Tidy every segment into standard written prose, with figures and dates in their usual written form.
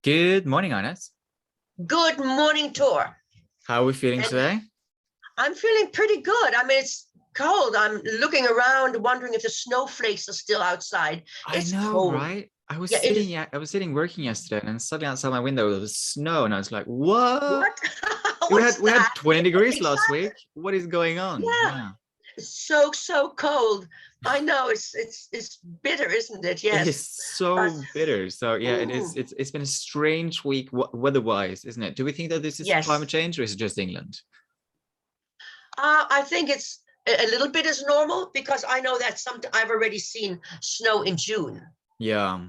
Good morning, Ines. Good morning, Tor. How are we feeling And today? I'm feeling pretty good. I mean, it's cold. I'm looking around, wondering if the snowflakes are still outside. I It's know, cold. right? I was Yeah, it sitting, is. yeah, I was sitting working yesterday, and then suddenly outside my window there was snow, and I was like, "What? What? We What's had we that? had 20 degrees last Exactly. week. What is going on?" Yeah. Yeah, It's so cold. I know it's bitter, isn't it? it Yes. is But so bitter. So yeah, it is. ooh, It's been a strange week weather-wise, isn't it? Do we think that this is climate yes. change, or is it just England? I think it's a little bit as normal because I know that I've already seen snow in June. Yeah,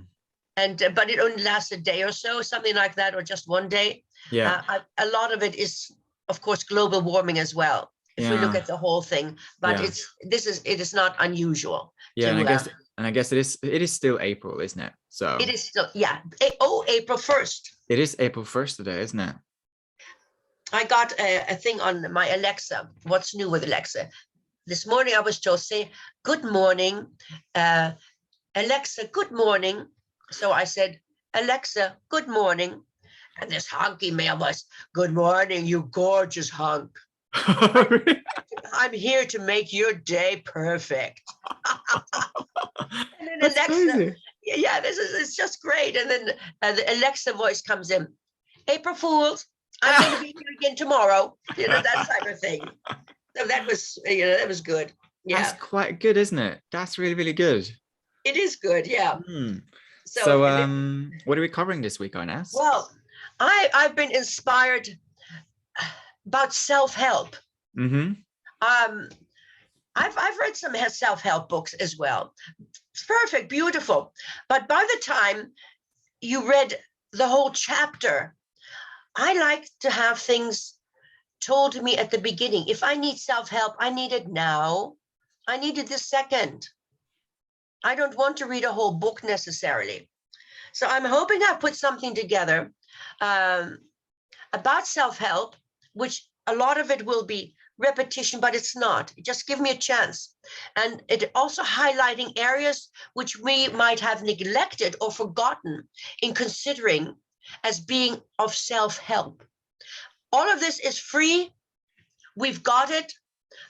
And but it only lasts a day or so, something like that, or just one day. yeah, A lot of it is, of course, global warming as well, if we look yeah, at the whole thing. But yeah, it is not unusual yeah. to. And I guess it is still April, isn't it? It So is still, yeah. April 1st. it is April 1st today, isn't it? I got a thing on my Alexa. What's new with Alexa? This morning I was told, say, "Good morning, uh, Alexa. Good morning." So I said, "Alexa, good morning." And this honky male voice, "Good morning, you gorgeous hunk. I'm, I'm here to make your day perfect." And then That's Alexa, crazy. yeah, it's just great. And then the Alexa voice comes in, "April Fools, I'm going to be here again tomorrow." That type of thing. So that was good. That's Yeah, quite good, isn't it? That's really, really good. it is good. Yeah. Hmm. So, So, what are we covering this week, Ines? well, I've been inspired about self-help. Mm-hmm. Um, I've read some self-help books as well. It's perfect, beautiful. But by the time you read the whole chapter, I like to have things told to me at the beginning. If I need self-help, I need it now. I need it this second. I don't want to read a whole book necessarily. So I'm hoping I put something together um, about self-help, which a lot of it will be repetition, but it's not. Just give me a chance. And it also highlighting areas which we might have neglected or forgotten in considering as being of self-help. All of this is free. We've got it.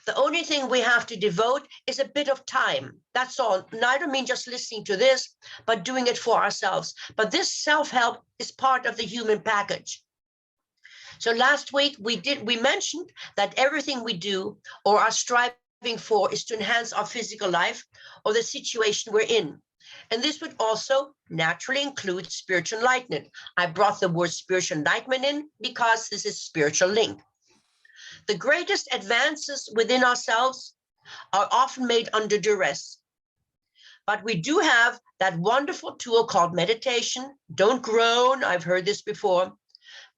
The only thing we have to devote is a bit of time. That's all. And I don't mean just listening to this, but doing it for ourselves. But this self-help is part of the human package. So last week we mentioned that everything we do or are striving for is to enhance our physical life or the situation we're in. And this would also naturally include spiritual enlightenment. I brought the word spiritual enlightenment in because this is spiritual link. The greatest advances within ourselves are often made under duress. But we do have that wonderful tool called meditation. Don't groan, I've heard this before,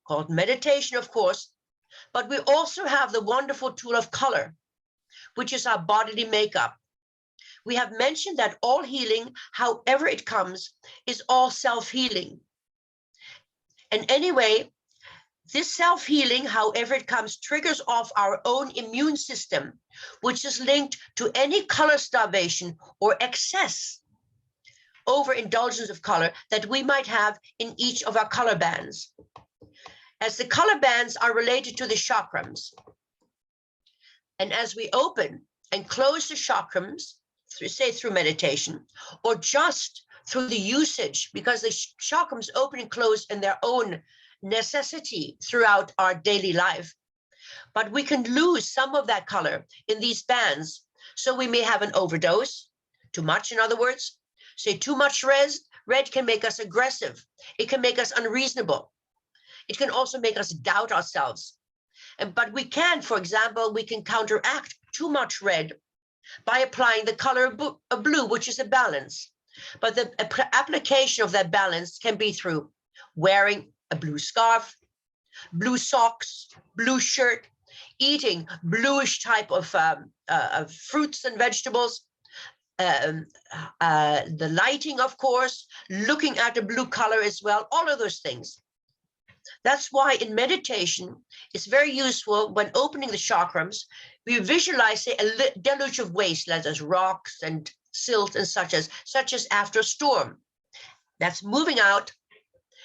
called meditation, of course. But we also have the wonderful tool of color, which is our bodily makeup. We have mentioned that all healing, however it comes, is all self-healing. And anyway, this self-healing, however it comes, triggers off our own immune system, which is linked to any color starvation or excess overindulgence of color that we might have in each of our color bands. As the color bands are related to the chakrams, and as we open and close the chakrams, through meditation, or just through the usage, because the chakrams open and close in their own necessity throughout our daily life. But we can lose some of that color in these bands. So we may have an overdose, too much, in other words. Say too much red can make us aggressive. It can make us unreasonable. It can also make us doubt ourselves. But we can, for example, we can counteract too much red by applying the color of blue, which is a balance. But the application of that balance can be through wearing a blue scarf, blue socks, blue shirt, eating bluish type of fruits and vegetables, the lighting, of course, looking at the blue color as well, all of those things. That's why in meditation, it's very useful when opening the chakrams, we visualize, say, a deluge of waste, such as rocks and silt and such as after a storm. That's moving out.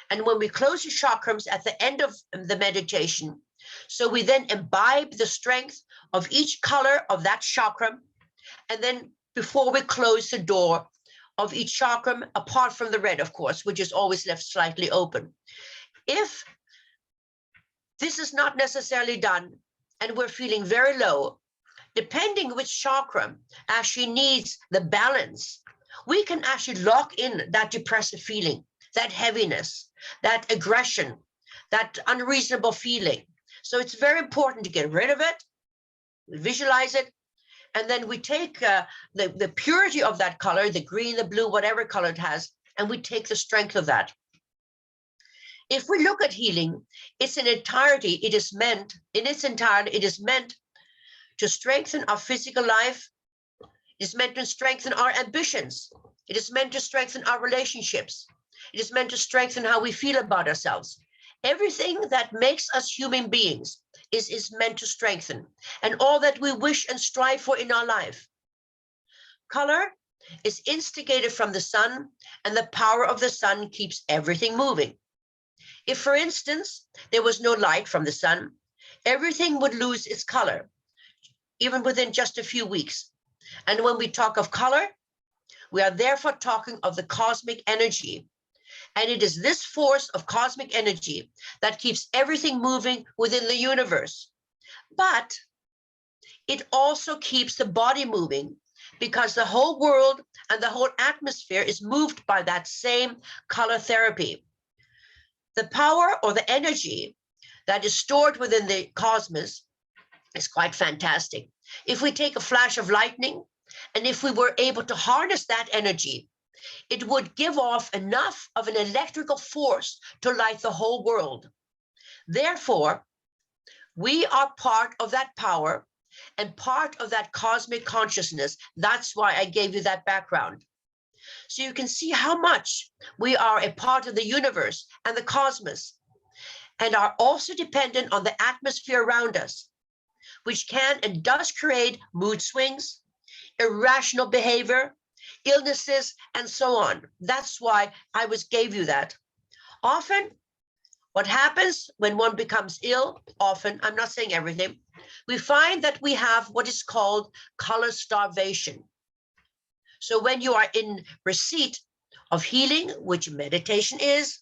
And when we close the chakrams at the end of the meditation, so we then imbibe the strength of each color of that chakra. And then before we close the door of each chakram, apart from the red, of course, which is always left slightly open. If this is not necessarily done and we're feeling very low, depending which chakra actually needs the balance, we can actually lock in that depressive feeling, that heaviness, that aggression, that unreasonable feeling. So it's very important to get rid of it, visualize it, and then we take the purity of that color, the green, the blue, whatever color it has, and we take the strength of that. If we look at healing, in its entirety, it is meant to strengthen our physical life. It is meant to strengthen our ambitions. It is meant to strengthen our relationships. It is meant to strengthen how we feel about ourselves. Everything that makes us human beings is meant to strengthen, and all that we wish and strive for in our life. Color is instigated from the sun, and the power of the sun keeps everything moving. If, for instance, there was no light from the sun, everything would lose its color, even within just a few weeks. And when we talk of color, we are therefore talking of the cosmic energy. And it is this force of cosmic energy that keeps everything moving within the universe. But it also keeps the body moving, because the whole world and the whole atmosphere is moved by that same color therapy. The power or the energy that is stored within the cosmos is quite fantastic. If we take a flash of lightning, and if we were able to harness that energy, it would give off enough of an electrical force to light the whole world. Therefore, we are part of that power and part of that cosmic consciousness. That's why I gave you that background. So you can see how much we are a part of the universe and the cosmos, and are also dependent on the atmosphere around us, which can and does create mood swings, irrational behavior, illnesses, and so on. That's why I gave you that. Often, what happens when one becomes ill, often, I'm not saying everything, we find that we have what is called color starvation. So when you are in receipt of healing, which meditation is,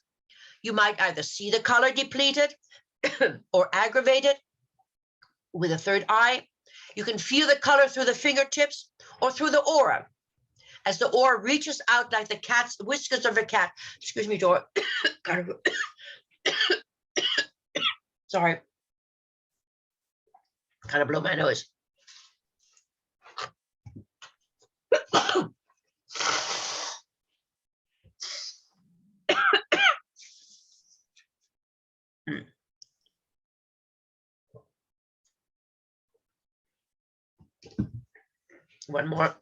you might either see the color depleted or aggravated with a third eye. You can feel the color through the fingertips or through the aura, as the aura reaches out like the cat's whiskers of a cat. Excuse me, Dora. Sorry. Kind of blow my nose. One more.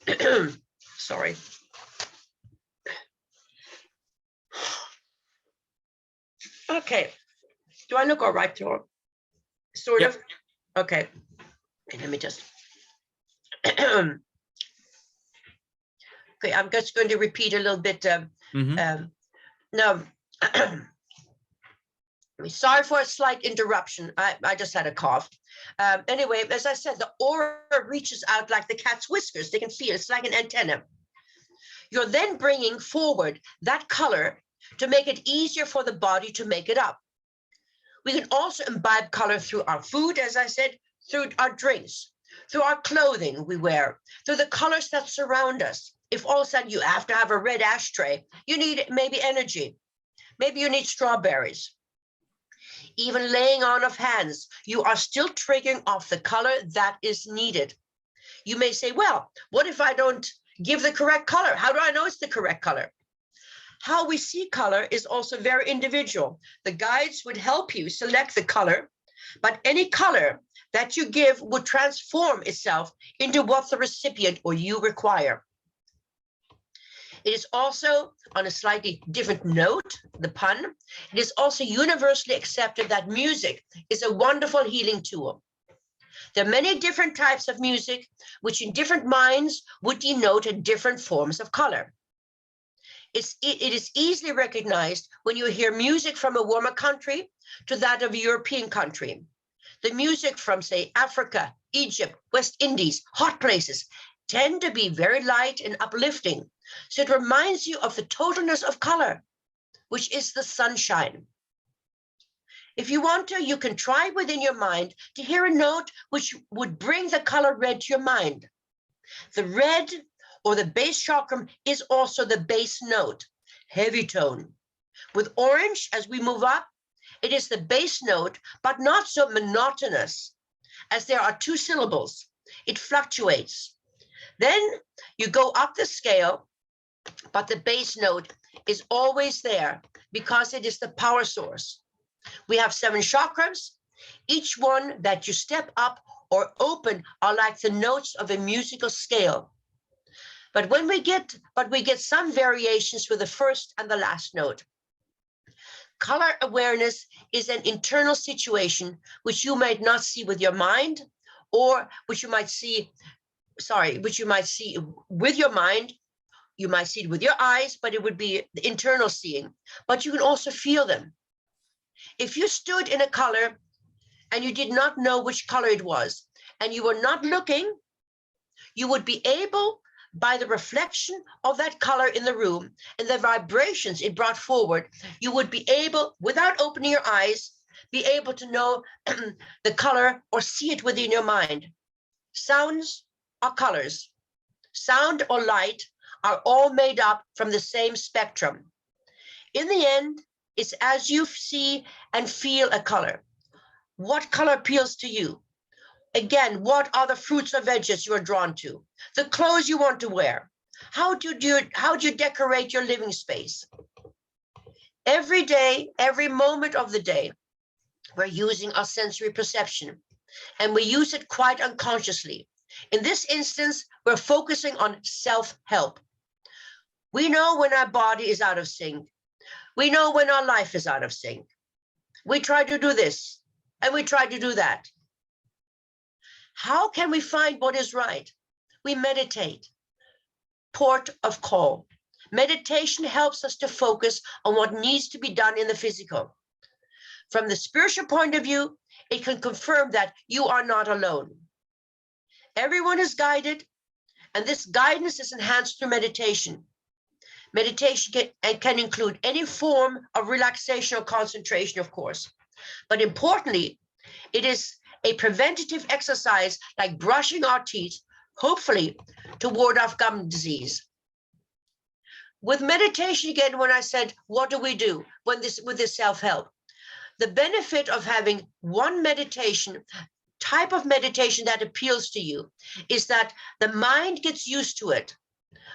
Sorry. Okay. Do I look all right, Tor? Sort Yep. of? Okay. Okay, let me just. Okay, I'm just going to repeat a little bit. Now, sorry for a slight interruption. I just had a cough. Anyway, as I said, the aura reaches out like the cat's whiskers. They can feel it. It's like an antenna. You're then bringing forward that color to make it easier for the body to make it up. We can also imbibe color through our food, as I said, through our drinks, through our clothing we wear, through the colors that surround us. If all of a sudden you have to have a red ashtray, you need maybe energy. Maybe you need strawberries. Even laying on of hands, you are still triggering off the color that is needed. You may say, well, what if I don't give the correct color? How do I know it's the correct color? How we see color is also very individual. The guides would help you select the color, but any color that you give would transform itself into what the recipient or you require. It is also, on a slightly different note, the pun, it is also universally accepted that music is a wonderful healing tool. There are many different types of music, which in different minds would denote different forms of color. It is easily recognized when you hear music from a warmer country to that of a European country. The music from, say, Africa, Egypt, West Indies, hot places, tend to be very light and uplifting. So it reminds you of the totalness of color, which is the sunshine. If you want to, you can try within your mind to hear a note which would bring the color red to your mind. The red, or the bass chakra, is also the bass note, heavy tone. With orange, as we move up, it is the bass note, but not so monotonous, as there are 2 syllables. It fluctuates. Then you go up the scale, but the bass note is always there because it is the power source. We have 7 chakras. Each one that you step up or open are like the notes of a musical scale. But we get some variations with the first and the last note. Color awareness is an internal situation which you might not see with your mind, or which you might see with your mind. You might see it with your eyes, but it would be the internal seeing. But you can also feel them. If you stood in a color and you did not know which color it was, and you were not looking, you would be able, by the reflection of that color in the room and the vibrations it brought forward, you would be able, without opening your eyes, be able to know the color or see it within your mind. Sounds are colors. Sound or light are all made up from the same spectrum. In the end, it's as you see and feel a color. What color appeals to you? Again, what are the fruits or veggies you are drawn to? The clothes you want to wear? How do you decorate your living space? Every day, every moment of the day, we're using our sensory perception, and we use it quite unconsciously. In this instance, we're focusing on self-help. We know when our body is out of sync. We know when our life is out of sync. We try to do this, and we try to do that. How can we find what is right? We meditate. Port of call. Meditation helps us to focus on what needs to be done in the physical. From the spiritual point of view, it can confirm that you are not alone. Everyone is guided, and this guidance is enhanced through meditation. Meditation can include any form of relaxation or concentration, of course. But importantly, it is a preventative exercise like brushing our teeth, hopefully to ward off gum disease. With meditation, again, when I said, what do we do with this self-help? The benefit of having one type of meditation that appeals to you is that the mind gets used to it.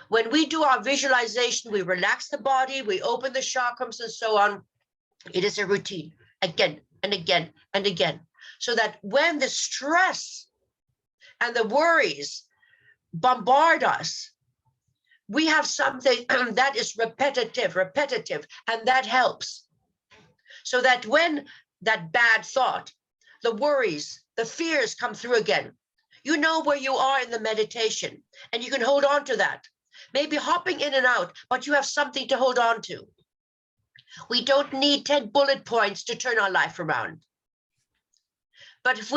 When we do our visualization, we relax the body, we open the chakras and so on. It is a routine again and again and again. So that when the stress and the worries bombard us, we have something that is repetitive, and that helps. So that when that bad thought, the worries, the fears come through again, you know where you are in the meditation, and you can hold on to that. Maybe hopping in and out, but you have something to hold on to. We don't need 10 bullet points to turn our life around. But if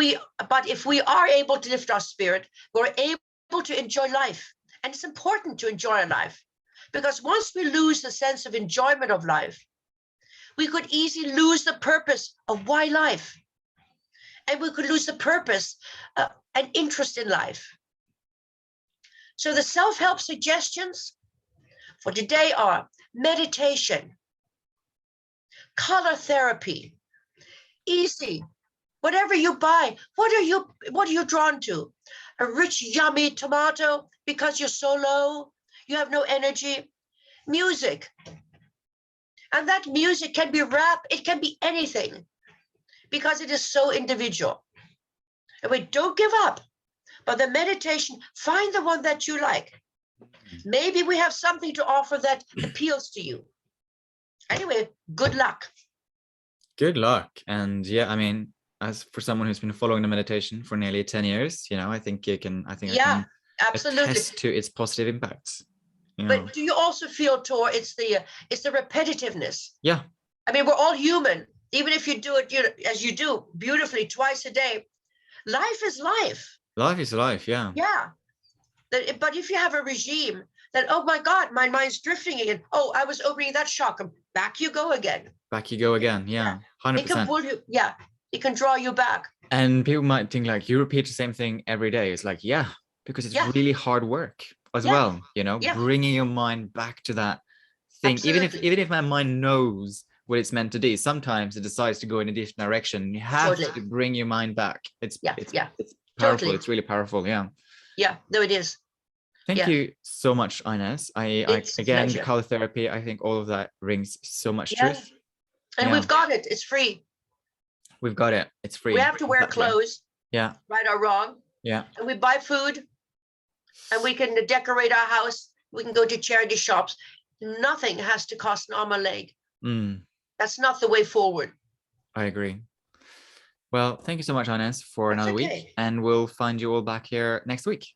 we are able to lift our spirit, we're able to enjoy life. And it's important to enjoy our life, because once we lose the sense of enjoyment of life, we could easily lose the purpose of why life. And we could lose the purpose and interest in life. So the self-help suggestions for today are meditation, color therapy, easy. Whatever you buy, what are you drawn to? A rich, yummy tomato because you're so low, you have no energy. Music. And that music can be rap, it can be anything, because it is so individual. And we don't give up. But the meditation, find the one that you like. Maybe we have something to offer that appeals to you. Anyway, good luck. Good luck. And yeah, I mean, as for someone who's been following the meditation for nearly 10 years, I think I can Absolutely. attest to its positive impacts. You know? But do you also feel, Tor, it's the repetitiveness? Yeah. I mean, we're all human. Even if you do it, as you do beautifully twice a day, life is life. Life is life. Yeah. Yeah. But if you have a regime that, oh my God, my mind's drifting again. Oh, I was opening that chakra. Back you go again. Back you go again. Yeah. 100%. It can pull you. Yeah. It can draw you back. And people might think like, you repeat the same thing every day. It's like, yeah, because it's really hard work as well, you know, bringing your mind back to that thing. Absolutely. Even if my mind knows what it's meant to do, sometimes it decides to go in a different direction. You have to bring your mind back. It's powerful. Totally. It's really powerful. Yeah. Yeah, no, it is. Thank you so much, Ines. I again, the color therapy, I think all of that rings so much truth. And we've got it. It's free. We've got it. It's free. We have to wear clothes. Yeah. Right or wrong. Yeah. And we buy food. And we can decorate our house. We can go to charity shops. Nothing has to cost an arm and a leg. That's not the way forward. I agree. Well, thank you so much, Ines, for another week. And we'll find you all back here next week.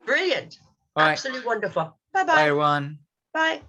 Brilliant. Absolutely wonderful. Bye-bye. Bye, everyone. Bye.